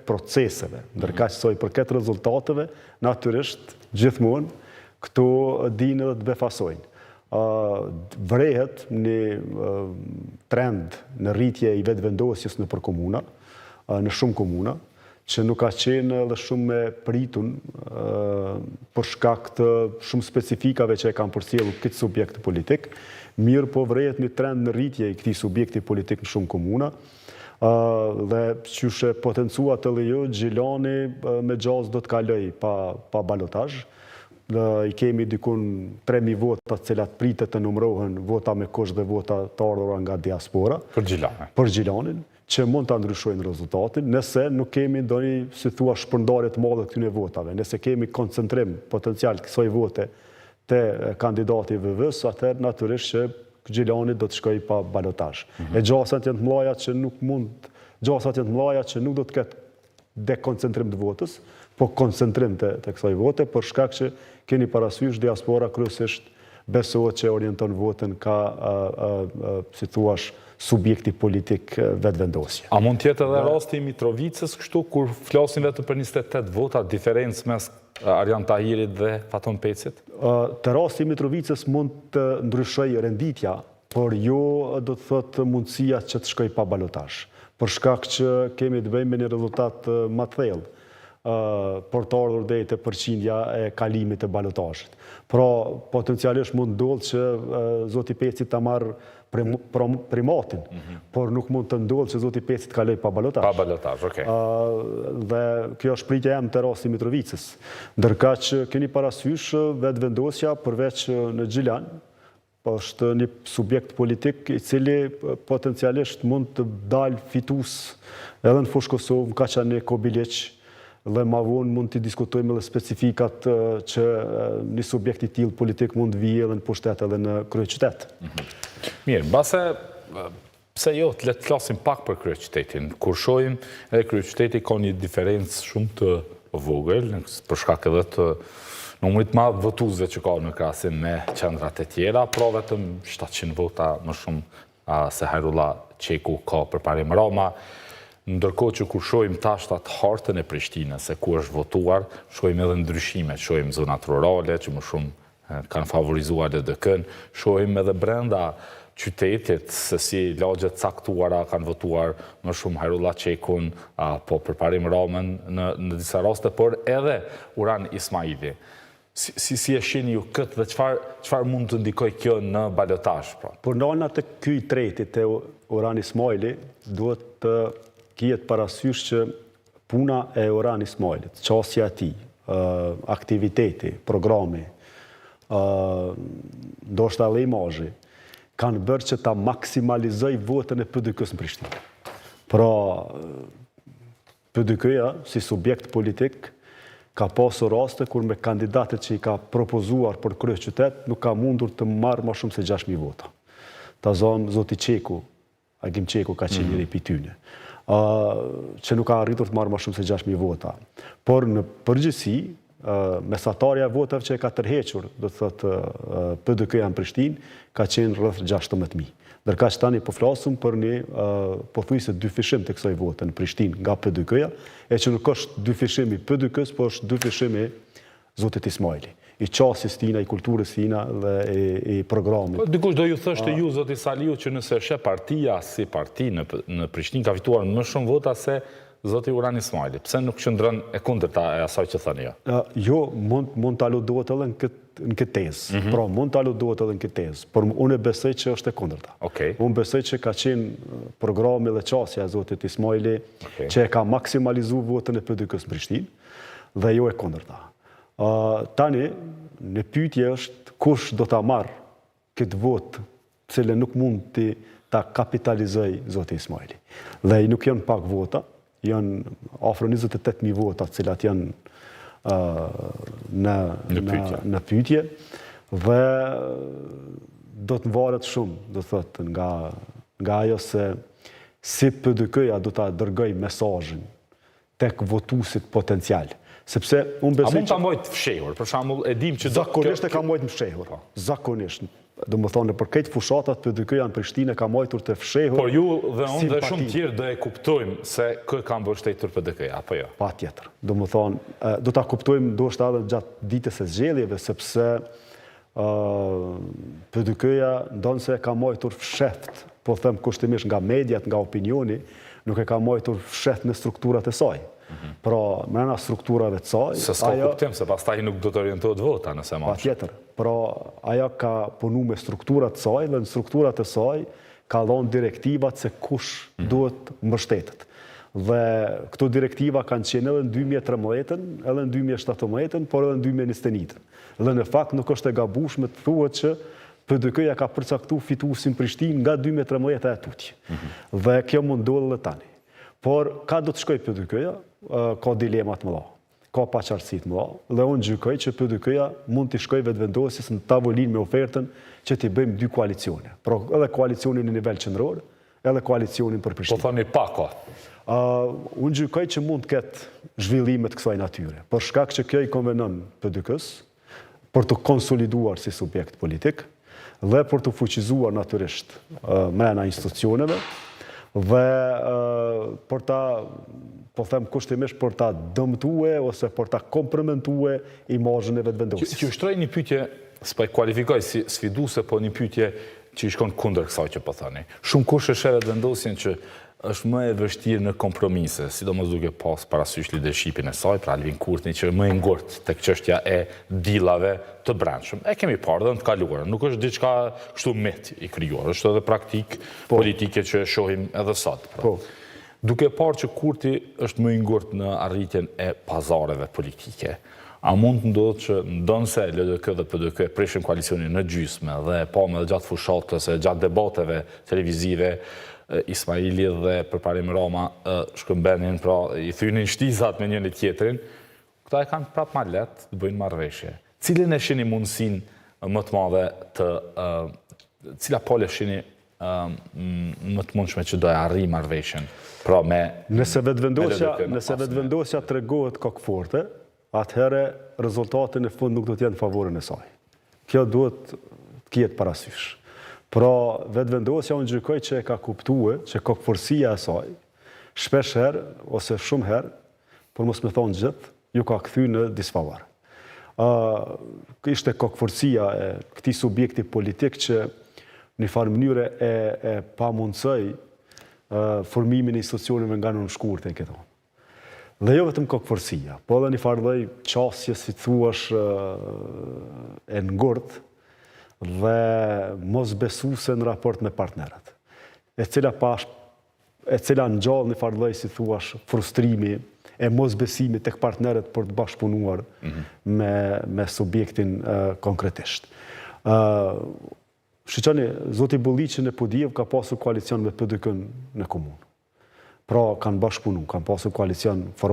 proceseve, ndërkaq sa i përket rezultateve, natyrisht gjithmonë këto dinë edhe të befasojnë. Vrehet një trend në rritje i vetëvendosjes nëpër komuna, në shumë komuna, që nuk ka qenë edhe shumë me pritun për shkak të shumë specifikave që e kanë përcjellur këtë subjekt politik, mirë po vrehet një trend në rritje i këtij subjekti politik në shumë komuna, dhe qyshe potencua të lejo, Gjilani me gjaz do të kaloj pa balotazh. I kemi dikun 3.000 vota cilat pritet të numërohen vota me kusht dhe vota të ardhura nga diaspora. Për Gjilanin, që mund të ndryshojnë rezultatin, nëse nuk kemi ndonjë, si thua, shpërndarje të madhe këtyre votave, nëse kemi koncentrim potencial kësaj vote te kandidati VV-s, atëherë natyrisht që Gjilani do të shkojë pa balotazh. E gjasat janë të mëdha që nuk do të ketë dekoncentrim të votës, po koncentrim të kësaj vote, për shkak që keni parasysh diaspora kryesisht besohet që orienton votën ka, si thuash, subjekti politik vetëvendosje. A mund tjetë edhe rasti i Mitrovicës kështu, kur flasin vetëm për 28 vota, diferencë mes Arjan Tahirit dhe Faton Pecit? Të rasti i Mitrovicës mund të ndryshoj renditja, por jo do të thotë mundësia që të shkoj pa balotazh. Për shkak që kemi të bëjmë me një rezultat më të thellë, për të ardhur deri te përqindja e kalimit të balotazhit. Pra, potencialisht mund ndodhë që zoti Peci ta marrë primatin, por nuk mund të ndodhë që zoti Peci të kaloj pa balotazh. Pa balotazh, okej. Dhe kjo është pritja jam të rasti Mitrovicës. Ndërkaq keni parasysh vetëvendosja përveç në Gjilan, është një subjekt politik i cili potencialisht mund të dalë fitus edhe në fushë Kosovë, në Kaçani, Kobiliq, dhe ma vonë mund të diskutojmë edhe specifikat që një subjekt i tillë politik mund vijë edhe në pushtet edhe në kryeqytet. Mirë, mbase pse jo të le të flasim pak për kryeqytetin, kur shohim edhe kryeqyteti ka një diferencë shumë të vogël, për shkak edhe të numrit madh votuesve që ka në krahasim me qendrat e tjera, pra vetëm 700 vota më shumë se Hajrullah Qeku ka përparim Rama. Ndërkohë që kur shohim tash atë hartën e Prishtinës, se ku është votuar, shohim edhe ndryshime, shohim zonat rurale që më shumë kanë favorizuar LDK-n, shohim edhe brenda qytetit se si lagjet caktuara kanë votuar më shumë Hajrullah Qekun, po përparim Ramën në disa raste, por edhe Uran Ismaili. Si e shihni ju këtë dhe çfarë mund të ndikojë kjo në balotazh? Por nana të ky i treti te Uran Ismaili duhet të kijet parasysh që puna e Uran Ismailit, qasja e tij, aktiviteti, programi, ndoshta edhe imazhi, kanë bërë që ta maksimalizoj votën e PDK-s në Prishtinë. Pra, PDK-ja, si subjekt politik, ka pasur raste kur me kandidatët që i ka propozuar për kryeqytet, nuk ka mundur të marrë më shumë se 6.000 vota. Ta zonë zoti Qeku, Agim Qeku ka qenë njëri prej tyre, që nuk ka arritur të marrë më shumë se 6.000 vota. Por në përgjithësi, mesatarja e votave që e ka tërhequr, do të thotë PDK-ja në Prishtinë, ka qenë rreth 16.000. Ndërkaq tani po flasim për një pothuajse dyfishim të kësaj vote në Prishtinë nga PDK-ja, e që nuk është dyfishimi i PDK-s, por është dyfishimi i zotit Ismaili, i qasjes tina, i kulturës tina dhe i programit. Dikush do ju thoshte ju, zoti Saliu, që nëse është partia si parti në Prishtinë ka fituar më shumë vota se zoti Uran Ismaili. Pse nuk qëndron e kundërta e asaj që thani ju? Jo, mund të aludohet edhe në këtë tezë. Pra, mund të aludohet edhe në këtë tezë, por unë besoj që është e kundërta. Unë besoj që ka qenë programi dhe qasja e zotit Ismaili që e ka maksimalizuar votën e PDK-s në Prishtinë dhe jo e kundërta. Tani, në pyetje është kush do ta marrë këtë votë, cilën nuk mund të ta kapitalizoj zoti Ismaili. Dhe nuk janë pak vota, janë afro 28.000 vota, cilat janë në pyetje, dhe do të varet shumë, do thotë, nga ajo se si PDK-ja do ta dërgoj mesazhin tek votuesit potencial. Sepse unë besoj a mund ta mbajt fshehur, për shembull, e dim që zakonisht e ka mbajt fshehur. Zakonisht. do më thonë, për këtë fushatat PDK-ja në Prishtinë ka majtur të fshehur. Por ju dhe unë dhe shumë tjerë do e kuptojmë se kë kam mbështetur PDK-ja, apo jo? Patjetër. Do më thonë, do ta kuptojmë ndoshta edhe gjatë ditës së zgjedhjeve, sepse PDK-ja ndonë se ka majtur fshehtë, po them kushtimisht nga mediat, nga opinioni, nuk e ka majtur fshehtë në strukturat e saj. Pra, mrena strukturave të saj... Se s'ka kuptim, se pastaj nuk do të orientohet vota nëse ma. Patjetër. Pra, aja ka punu me strukturat të saj, dhe në strukturat të saj ka dhonë direktivat se kush duhet mbështetet. Dhe këto direktiva kanë qenë edhe në 2013, edhe në 2017, por edhe në 2021. Dhe në fakt nuk është e gabueshme të thuhet që PDK-ja ka përcaktu fituesin Prishtinë nga 2013 e tuti. Dhe kjo mund ndodhë dhe tani. Por, ka do të shkoj PDK-ja, ka dilemat më dha, ka paqartësit më dha, dhe unë gjykoj që PDK-ja mund të shkoj vetëvendosjes në tavolin me ofertën që t'i bëjmë 2 koalicione. Pra, edhe koalicionin në nivel qendror, edhe koalicionin për Prishtinë. Po thoni pako. Unë gjykoj që mund të ketë zhvillimet kësaj natyre, për shkak që kjo i konvenon PDK-s, për të konsoliduar si subjekt politik, dhe për të fuqizuar natyrisht mrena institucioneve, dhe për ta, po them kushtimisht, për ta dëmtue ose për ta kompromitue imazhin e vetëvendosjes. Që shtroj një pyetje, s'po e kualifikoj si sfiduese, po një pyetje që i shkon kundër kësaj që po thoni. Shumë kush e sheh vetëvendosjen që është më e vështirë në kompromise, sidomos duke pas parasysh leadershipin e saj, pra Albin Kurti, që më e ngurt tek çështja e dillave të brendshëm. E kemi parë dhe në të kaluarën, nuk është diçka kështu mit i krijuar, është edhe praktik politike që shohim edhe sot. Pra. Duke parë që Kurti është më i ngurt në arritjen e pazareve politike, a mund të ndodhë që ndonse LDK dhe PDK prishin koalicionin në gjysmë dhe pa me gjatë fushatës e gjatë debateve televizive, Ismaili dhe përparim Roma shkëmbenin, pra i thynin shtizat me njëri tjetrin, këta e kanë prapë ma letë të bëjnë marrëveshje. Cilin e shini mundësin më të madhe të... Cila pole shini më të mundshme që do e arri marrëveshjen? Pra me... Nëse vetëvendosja të regohet kokëforte, atëhere rezultatin e fund nuk do t'jenë në favorin e saj. Kjo duhet të kjetë parasysh. Pra, vetëvendosja unë gjykoj që e ka kuptue që kokëforsia e saj, shpesh herë, ose shumë herë, por mos me thonë gjithë, ju ka kthy në disfavar. Ishte kokëforsia e këtij subjekti politik që në farë mënyre e pamundësoj formimin e institucioneve nga në shkurtë e këto. Dhe jo vetëm kokëforsia, po edhe një farë lloj qasje, si thuash, e ngurtë, dhe mos besuese në raport me partnerët, e cila në gjallë një farë lloj, si thuash, frustrimi e mos besimi tek partnerët për të bashkëpunuar me subjektin konkretisht. Shiqoni, zoti Bulliqi në Pudijev ka pasur koalicion me PDK-n në komunë. Pra, kanë bashkëpunu, kanë pasur koalicion formal.